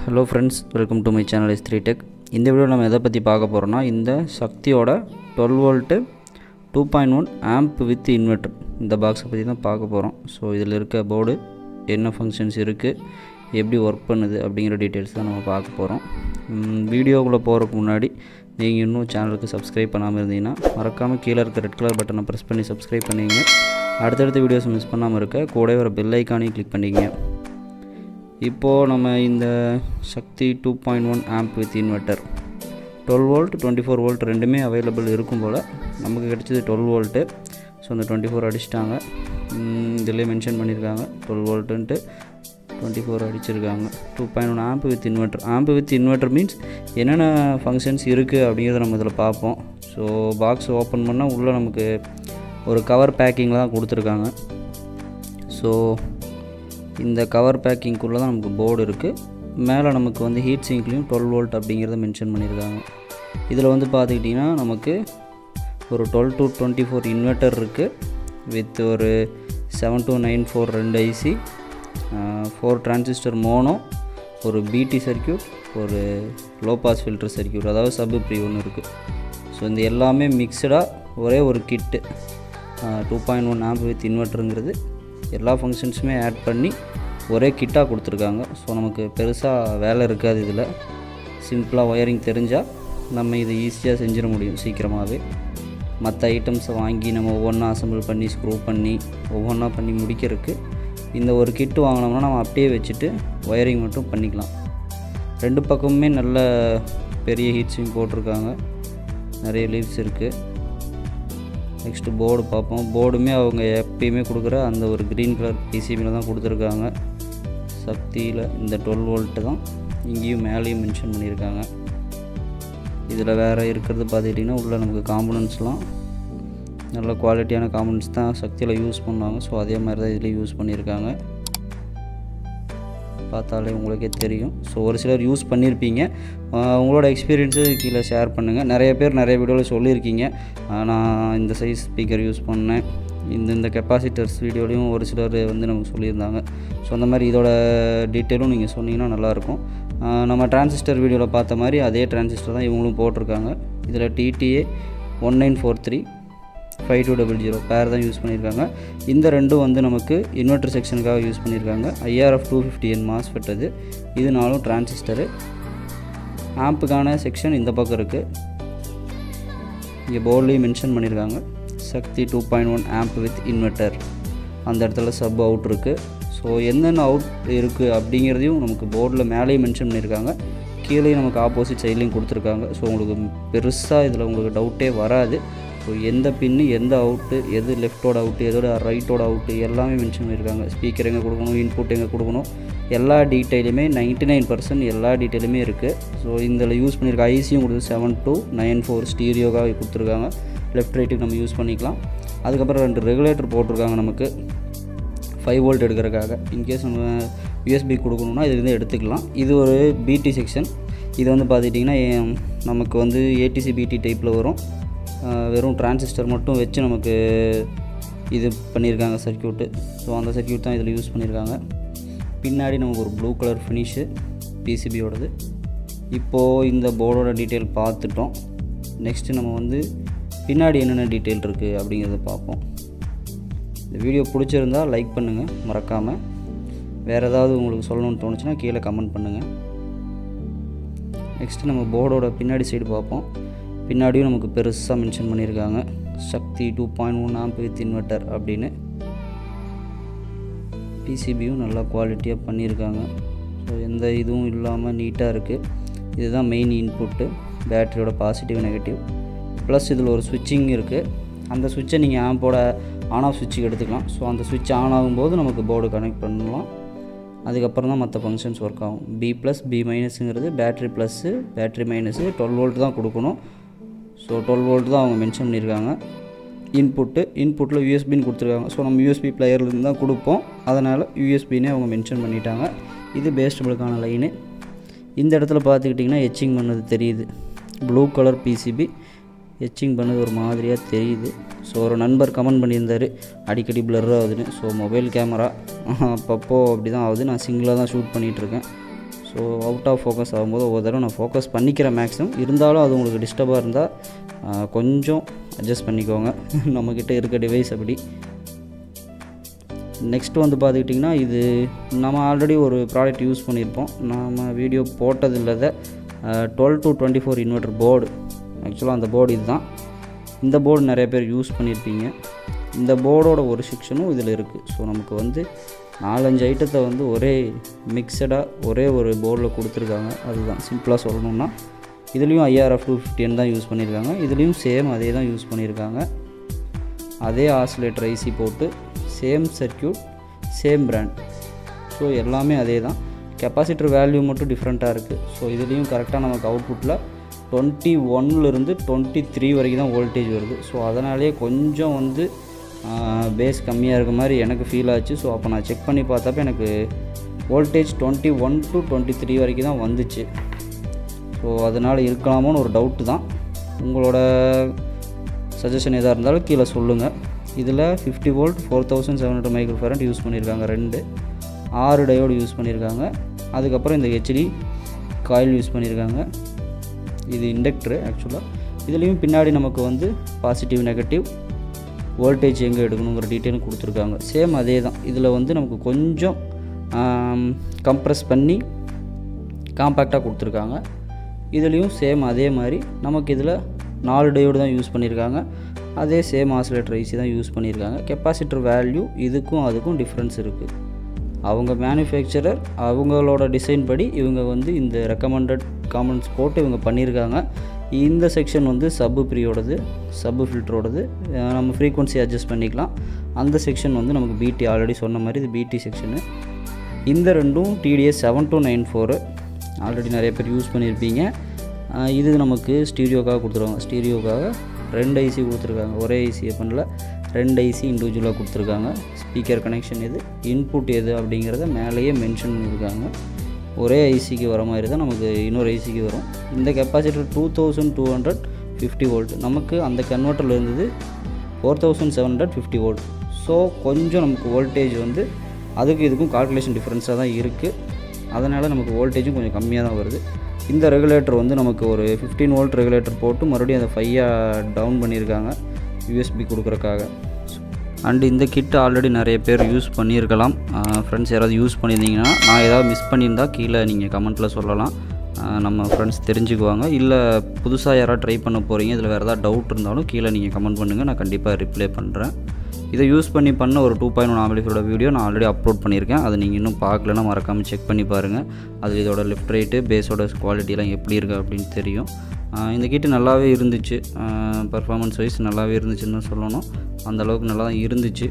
Hello friends, welcome to my channel S3 Tech. இந்த video நம்ம எதை பற்றி பார்க்க போகிறோம்னா இந்த சக்தியோட 12 வோல்ட் 2.1 ஆம்ப் வித் இன்வெர்டர் இந்த பாக்ஸை பற்றி தான் பார்க்க போகிறோம். ஸோ இதில் இருக்க போர்டு என்ன ஃபங்க்ஷன்ஸ் இருக்குது, எப்படி ஒர்க் பண்ணுது அப்படிங்கிற டீட்டெயில்ஸ் தான் நம்ம பார்க்க போகிறோம். வீடியோக்குள்ளே போகிறதுக்கு முன்னாடி நீங்கள் இன்னும் சேனலுக்கு சப்ஸ்கிரைப் பண்ணாமல் இருந்தீங்கன்னா மறக்காமல் கீழே இருக்க ரெட் கலர் பட்டனை ப்ரெஸ் பண்ணி சப்ஸ்கிரைப் பண்ணிங்க. அடுத்தடுத்த வீடியோஸ் மிஸ் பண்ணாமல் இருக்க கூட ஒரு பெல் ஐக்கானையும் கிளிக் பண்ணிங்க. இப்போது நம்ம இந்த சக்தி 2.1 amp with inverter 12 volt 24 volt ரெண்டுமே அவைலபிள் இருக்கும் போல் நமக்கு கிடச்சது 12 வோல்ட்டு. ஸோ அந்த 24 அடிச்சிட்டாங்க, இதிலே மென்ஷன் பண்ணியிருக்காங்க 12 வோல்ட்டுன்ட்டு 24 அடிச்சிருக்காங்க. 2.1 amp with inverter. Amp with inverter means என்னென்ன ஃபங்க்ஷன்ஸ் இருக்குது அப்படிங்கிறத நம்ம இதில் பார்ப்போம். ஸோ பாக்ஸ் ஓப்பன் பண்ணால் உள்ளே நமக்கு ஒரு கவர் பேக்கிங்கில் தான் கொடுத்துருக்காங்க. ஸோ இந்த கவர் பேக்கிங்குள்ளே தான் நமக்கு போர்டு இருக்குது. மேலே நமக்கு வந்து ஹீட் சிங்க்லேயும் 12 வோல்ட் அப்படிங்கிறத மென்ஷன் பண்ணியிருக்காங்க. இதில் வந்து பார்த்துக்கிட்டிங்கன்னா நமக்கு ஒரு 12 to 24 இன்வெர்ட்டர் இருக்குது வித் ஒரு 7294 2 ஐசி, 4 டிரான்சிஸ்டர் மோனோ, ஒரு பிடி சர்க்யூட், ஒரு லோ பாஸ் ஃபில்டர் சர்க்யூட், அதாவது சப் ப்ரீ ஒன்று இருக்குது. ஸோ இந்த எல்லாமே மிக்சடாக ஒரே ஒரு கிட்டு 2.1 ஆம்ப் வித் இன்வெர்ட்டருங்கிறது எல்லா ஃபங்க்ஷன்ஸுமே ஆட் பண்ணி ஒரே கிட்டாக கொடுத்துருக்காங்க. ஸோ நமக்கு பெருசாக வேலை இருக்காது. இதில் சிம்பிளாக ஒயரிங் தெரிஞ்சால் நம்ம இதை ஈஸியாக செஞ்சிட முடியும் சீக்கிரமாகவே. மற்ற ஐட்டம்ஸை வாங்கி நம்ம ஒவ்வொன்றா அசம்பிள் பண்ணி ஸ்க்ரூ பண்ணி ஒவ்வொன்றா பண்ணி முடிக்கிறதுக்கு இந்த ஒரு கிட்டு வாங்கினோம்னா நம்ம அப்படியே வச்சுட்டு ஒயரிங் மட்டும் பண்ணிக்கலாம். ரெண்டு பக்கமுமே நல்ல பெரிய ஹீட் சிங்க் போட்டிருக்காங்க, நிறைய லீவ்ஸ் இருக்குது. நெக்ஸ்ட்டு போர்டு பார்ப்போம். போர்டுமே அவங்க எப்பயுமே கொடுக்குற அந்த ஒரு க்ரீன் கலர் பிசிபியில் தான் கொடுத்துருக்காங்க. சக்தியில் இந்த 12 வோல்ட்டு தான் இங்கேயும் மேலேயும் மென்ஷன் பண்ணியிருக்காங்க. இதில் வேறு இருக்கிறது பார்த்துக்கிட்டிங்கன்னா உள்ள நமக்கு காம்பனன்ட்ஸ்லாம் நல்ல குவாலிட்டியான காம்பனன்ட்ஸ் தான் சக்தியில் யூஸ் பண்ணுவாங்க. ஸோ அதே மாதிரி தான் இதில் யூஸ் பண்ணியிருக்காங்க, பார்த்தாலே உங்களுக்கே தெரியும். ஸோ ஒரு சிலர் யூஸ் பண்ணியிருப்பீங்க, உங்களோட எக்ஸ்பீரியன்ஸு கீழே ஷேர் பண்ணுங்கள். நிறைய பேர் நிறைய வீடியோவில் சொல்லியிருக்கீங்க, நான் இந்த சைஸ் ஸ்பீக்கர் யூஸ் பண்ணேன், இந்த கெப்பாசிட்டர்ஸ் வீடியோலையும் ஒரு சிலர் வந்து நமக்கு சொல்லியிருந்தாங்க. ஸோ அந்த மாதிரி இதோட டீட்டெயிலும் நீங்கள் சொன்னீங்கன்னா நல்லாயிருக்கும். நம்ம டிரான்சிஸ்டர் வீடியோவில் பார்த்த மாதிரி அதே டிரான்சிஸ்டர் தான் இவங்களும் போட்டிருக்காங்க. இதில் டிடிஏ 1943 5200 பேர் தான் யூஸ் பண்ணியிருக்காங்க. இந்த ரெண்டும் வந்து நமக்கு இன்வெர்டர் செக்ஷனுக்காக யூஸ் பண்ணியிருக்காங்க. IRF 250N மாஸ்ஃபெட் அது. இது 4 டிரான்சிஸ்டரு. ஆம்புக்கான செக்ஷன் இந்த பக்கம் இருக்குது. இங்கே போர்ட்லேயும் மென்ஷன் பண்ணியிருக்காங்க சக்தி 2.1 ஆம்ப் வித் இன்வெர்டர். அந்த இடத்துல சப் அவுட் இருக்குது. ஸோ என்னென்ன அவுட் இருக்குது அப்படிங்கிறதையும் நமக்கு போர்டில் மேலேயும் மென்ஷன் பண்ணியிருக்காங்க, கீழே நமக்கு ஆப்போசிட் சைட்லேயும் கொடுத்துருக்காங்க. ஸோ உங்களுக்கு பெருசாக இதில் உங்களுக்கு டவுட்டே வராது. ஸோ எந்த பின்னு எந்த அவுட்டு, எது லெஃப்டோட அவுட்டு, எதோட ரைட்டோட அவுட்டு எல்லாமே மென்ஷன் பண்ணியிருக்காங்க. ஸ்பீக்கர் எங்கே கொடுக்கணும், இன்புட் எங்கே கொடுக்கணும், எல்லா டீட்டெயிலுமே 99% எல்லா டீட்டெயிலுமே இருக்குது. ஸோ இதில் யூஸ் பண்ணியிருக்க ஐசியும் கொடுத்து 7294 ஸ்டீரியோக்காக கொடுத்துருக்காங்க. லெஃப்ட் ரைட்டுக்கு நம்ம யூஸ் பண்ணிக்கலாம். அதுக்கப்புறம் 2 ரெகுலேட்டர் போட்டிருக்காங்க நமக்கு 5 வோல்ட் எடுக்கிறதுக்காக. இன்கேஸ் நம்ம யூஎஸ்பி கொடுக்கணுன்னா இதுலேருந்து எடுத்துக்கலாம். இது ஒரு பிடி செக்ஷன். இது வந்து பார்த்துக்கிட்டிங்கன்னா நமக்கு வந்து ஏடிசி பிடி டைப்பில் வரும். வெறும் டிரான்சிஸ்டர் மட்டும் வச்சு நமக்கு இது பண்ணியிருக்காங்க சர்க்யூட்டு. ஸோ அந்த சர்க்யூட் தான் இதில் யூஸ் பண்ணியிருக்காங்க. பின்னாடி நமக்கு ஒரு ப்ளூ கலர் ஃபினிஷு பிசிபியோடது. இப்போது இந்த போர்டோட டீட்டெயில் பார்த்துட்டோம். நெக்ஸ்ட்டு நம்ம வந்து பின்னாடி என்னென்ன டீட்டெயில் இருக்குது அப்படிங்கிறத பார்ப்போம். இந்த வீடியோ பிடிச்சிருந்தால் லைக் பண்ணுங்கள் மறக்காமல். வேறு ஏதாவது உங்களுக்கு சொல்லணும்னு தோணுச்சுன்னா கீழே கமெண்ட் பண்ணுங்கள். நெக்ஸ்ட்டு நம்ம போர்டோட பின்னாடி சைடு பார்ப்போம். பின்னாடியும் நமக்கு பெருசாக மென்ஷன் பண்ணியிருக்காங்க சக்தி 2.1 ஆம்ப் வித் இன்வெர்டர் அப்படின்னு. பிசிபியும் நல்லா குவாலிட்டியாக பண்ணியிருக்காங்க. ஸோ எந்த இதுவும் இல்லாமல் நீட்டாக இருக்குது. இதுதான் மெயின் இன்புட்டு, பேட்டரியோட பாசிட்டிவ் நெகட்டிவ். ப்ளஸ் இதில் ஒரு ஸ்விட்சிங் இருக்குது. அந்த ஸ்விட்சை நீங்கள் ஆம்போட ஆன் ஆஃப் ஸ்விட்சுக்கு எடுத்துக்கலாம். ஸோ அந்த ஸ்விட்ச் ஆன் ஆகும்போது நமக்கு போர்டு கனெக்ட் பண்ணலாம். அதுக்கப்புறம் தான் மற்ற ஃபங்க்ஷன்ஸ் ஒர்க் ஆகும். B+, B-ங்கிறது battery plus, battery minus. 12 volt தான் கொடுக்கணும். ஸோ 12 வோல்ட் தான் அவங்க மென்ஷன் பண்ணியிருக்காங்க. இன்புட்டில் யூஎஸ்பின்னு கொடுத்துருக்காங்க. ஸோ நம்ம யூஎஸ்பி பிளேயர்லேருந்து தான் கொடுப்போம், அதனால் யூஎஸ்பின்னே அவங்க மென்ஷன் பண்ணிட்டாங்க. இது பேஸ்டபிளுக்கான லைனு. இந்த இடத்துல பார்த்துக்கிட்டிங்கன்னா எச்சிங் பண்ணது தெரியுது. ப்ளூ கலர் பிசிபி எச்சிங் பண்ணது ஒரு மாதிரியாக தெரியுது. ஸோ ஒரு நண்பர் கமெண்ட் பண்ணியிருந்தார் அடிக்கடி பிளர் ஆகுதுன்னு. ஸோ மொபைல் கேமரா அப்பப்போ அப்படி தான் ஆகுது. நான் சிங்கிளாக தான் ஷூட் பண்ணிகிட்ருக்கேன். ஸோ அவுட் ஆஃப் ஃபோக்கஸ் ஆகும்போது ஒவ்வொரு தடவை நான் ஃபோக்கஸ் பண்ணிக்கிறேன் மேக்ஸிமம். இருந்தாலும் அது உங்களுக்கு டிஸ்டர்பாக இருந்தால் கொஞ்சம் அட்ஜஸ்ட் பண்ணிக்கோங்க. நம்மக்கிட்ட இருக்க டிவைஸ் அப்படி. நெக்ஸ்ட்டு வந்து பார்த்துக்கிட்டிங்கன்னா, இது நம்ம ஆல்ரெடி ஒரு ப்ராடக்ட் யூஸ் பண்ணியிருப்போம், நம்ம வீடியோ போட்டதில்லாத 12 to 24 இன்வெர்டர் போர்டு. ஆக்சுவலாக அந்த போர்டு இதுதான். இந்த போர்டு நிறைய பேர் யூஸ் பண்ணியிருப்பீங்க. இந்த போர்டோட ஒரு செக்ஷனும் இதில் இருக்குது. ஸோ நமக்கு வந்து 4-5 ஐட்டத்தை வந்து ஒரே மிக்சடாக ஒரே ஒரு போர்டில் கொடுத்துருக்காங்க. அதுதான் சிம்பிளாக சொல்லணுன்னா. இதுலேயும் IRF 250 தான் யூஸ் பண்ணியிருக்காங்க. இதுலேயும் சேம் அதே தான் யூஸ் பண்ணியிருக்காங்க. அதே ஆசிலேட்டர் ஐசி போட்டு same circuit same brand. So எல்லாமே அதே தான். கெப்பாசிட்டர் வேல்யூ மட்டும் டிஃப்ரெண்ட்டாக இருக்குது. ஸோ இதுலேயும் கரெக்டாக நமக்கு அவுட்புட்டில் 21லேருந்து 23 வரைக்கும் தான் வோல்டேஜ் வருது. ஸோ அதனாலே கொஞ்சம் வந்து பேஸ் கம்மியாக இருக்க மாதிரி எனக்கு ஃபீல் ஆச்சு. ஸோ அப்போ நான் செக் பண்ணி பார்த்தப்ப எனக்கு வோல்டேஜ் 21 to 23 வரைக்கும் தான் வந்துச்சு. ஸோ அதனால் இருக்கலாமோன்னு ஒரு டவுட்டு தான். உங்களோட சஜஷன் எதாக இருந்தாலும் கீழே சொல்லுங்கள். இதில் 50 வோல்ட் 4700 மைக்ரோஃபாரட் யூஸ் பண்ணியிருக்காங்க. 6 டயோடு யூஸ் பண்ணியிருக்காங்க. அதுக்கப்புறம் இந்த ஹெச்டி காயில் யூஸ் பண்ணியிருக்காங்க. இது இண்டக்டரு ஆக்சுவலாக. இதுலேயும் பின்னாடி நமக்கு வந்து பாசிட்டிவ் நெகட்டிவ் வோல்டேஜ் எங்கே எடுக்கணுங்கிற டீட்டெயிலும் கொடுத்துருக்காங்க. சேம் அதே தான். இதில் வந்து நமக்கு கொஞ்சம் கம்ப்ரெஸ் பண்ணி காம்பேக்டாக கொடுத்துருக்காங்க. இதுலேயும் சேம் அதே மாதிரி நமக்கு இதில் 4 டயோடு தான் யூஸ் பண்ணியிருக்காங்க. அதே சேம் ஆசிலேட்டர் ஐசி தான் யூஸ் பண்ணியிருக்காங்க. கெப்பாசிட்டர் வேல்யூ இதுக்கும் அதுக்கும் டிஃப்ரென்ஸ் இருக்குது. அவங்க மேனுஃபேக்சரர் அவங்களோட டிசைன் படி இவங்க வந்து இந்த ரெக்கமெண்டட் காமெண்ட்ஸ் போட்டு இவங்க பண்ணியிருக்காங்க. இந்த செக்ஷன் வந்து சப்பு ப்ரீயோடது, சப்பு ஃபில்டரோடது. நம்ம ஃப்ரீக்வன்சி அட்ஜஸ்ட் பண்ணிக்கலாம். அந்த செக்ஷன் வந்து நமக்கு பிடி, ஆல்ரெடி சொன்ன மாதிரி இது பிடி செக்ஷனு. இந்த ரெண்டும் TDS 7294 ஆல்ரெடி நிறைய பேர் யூஸ் பண்ணியிருப்பீங்க. இது நமக்கு ஸ்டீரியோக்காக கொடுத்துருவாங்க. ஸ்டீரியோக்காக 2 ஐசி கொடுத்துருக்காங்க. ஒரே ஐசியை பண்ணல, 2 ஐசி இண்டிவிஜுவலாக கொடுத்துருக்காங்க. ஸ்பீக்கர் கனெக்ஷன் எது, இன்புட் எது அப்படிங்கிறத மேலேயே மென்ஷன் பண்ணியிருக்காங்க. ஒரே ஐசிக்கு வர மாதிரி தான் நமக்கு இன்னொரு ஐசிக்கு வரும். இந்த கெப்பாசிட்டர் 2250 வோல்ட். நமக்கு அந்த கன்வெர்ட்டரில் இருந்தது 4750 வோல்ட். ஸோ கொஞ்சம் நமக்கு வோல்டேஜ் வந்து அதுக்கு இதுக்கும் கால்குலேஷன் டிஃப்ரென்ஸாக தான் இருக்குது. அதனால் நமக்கு வோல்டேஜும் கொஞ்சம் கம்மியாக தான் வருது. இந்த ரெகுலேட்டர் வந்து நமக்கு ஒரு 15 வோல்ட் ரெகுலேட்டர் போட்டு மறுபடியும் அதை 5 டவுன் பண்ணியிருக்காங்க USB கொடுக்குறக்காக. அண்டு இந்த கிட் ஆல்ரெடி நிறைய பேர் யூஸ் பண்ணியிருக்கலாம். ஃப்ரெண்ட்ஸ் யாராவது யூஸ் பண்ணியிருந்தீங்கன்னா, நான் ஏதாவது மிஸ் பண்ணியிருந்தால் கீழே நீங்கள் கமெண்ட்டில் சொல்லலாம். நம்ம ஃப்ரெண்ட்ஸ் தெரிஞ்சுக்குவாங்க. இல்லை புதுசாக யாராவது ட்ரை பண்ண போகிறீங்க, இதில் வேறு ஏதாவது டவுட் இருந்தாலும் கீழே நீங்கள் கமெண்ட் பண்ணுங்கள், நான் கண்டிப்பாக ரிப்ளை பண்ணுறேன். இதை யூஸ் பண்ண ஒரு 2.1 ஆம்பிளிஃபையரோட வீடியோ நான் ஆல்ரெடி அப்லோட் பண்ணியிருக்கேன். அதை நீங்கள் இன்னும் பார்க்கலன்னா மறக்காமல் செக் பண்ணி பாருங்கள். அது இதோட லெஃப்ட் ரைட்டு பேஸோட குவாலிட்டிலாம் எப்படி இருக்குது அப்படின்னு தெரியும். இந்த கிட்டு நல்லாவே இருந்துச்சு. பர்ஃபார்மன்ஸ் வைஸ் நல்லாவே இருந்துச்சுன்னு தான் சொல்லணும். அந்தளவுக்கு நல்லா தான் இருந்துச்சு.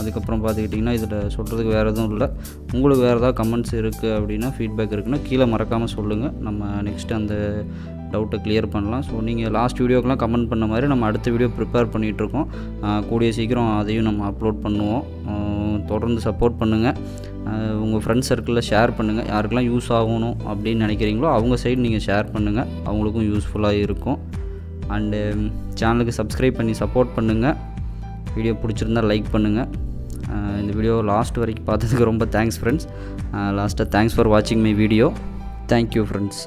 அதுக்கப்புறம் பார்த்துக்கிட்டிங்கன்னா இதில் சொல்கிறதுக்கு வேறு எதுவும் இல்லை. உங்களுக்கு வேறு ஏதாவது கமெண்ட்ஸ் இருக்குது அப்படின்னா, ஃபீட்பேக் இருக்குன்னா கீழே மறக்காமல் சொல்லுங்கள். நம்ம நெக்ஸ்ட்டு அந்த டவுட்டை கிளியர் பண்ணலாம். ஸோ நீங்கள் லாஸ்ட் வீடியோக்கெலாம் கமெண்ட் பண்ண மாதிரி நம்ம அடுத்த வீடியோ ப்ரிப்பேர் பண்ணிகிட்ருக்கோம். கூடிய சீக்கிரம் அதையும் நம்ம அப்லோட் பண்ணுவோம். தொடர்ந்து சப்போர்ட் பண்ணுங்கள். உங்கள் ஃப்ரெண்ட்ஸ் சர்க்கிளில் ஷேர் பண்ணுங்கள். யாருக்கெல்லாம் யூஸ் ஆகணும் அப்படின்னு நினைக்கிறீங்களோ அவங்க சைடு நீங்கள் ஷேர் பண்ணுங்கள். அவங்களுக்கும் யூஸ்ஃபுல்லாக இருக்கும். அண்டு சேனலுக்கு சப்ஸ்கிரைப் பண்ணி சப்போர்ட் பண்ணுங்கள். வீடியோ பிடிச்சிருந்தால் லைக் பண்ணுங்கள். இந்த வீடியோ லாஸ்ட் வரைக்கும் பார்த்ததுக்கு ரொம்ப தேங்க்ஸ் ஃப்ரெண்ட்ஸ். லாஸ்ட்டாக தேங்க்ஸ் ஃபார் வாட்சிங் மை வீடியோ. Thank you friends.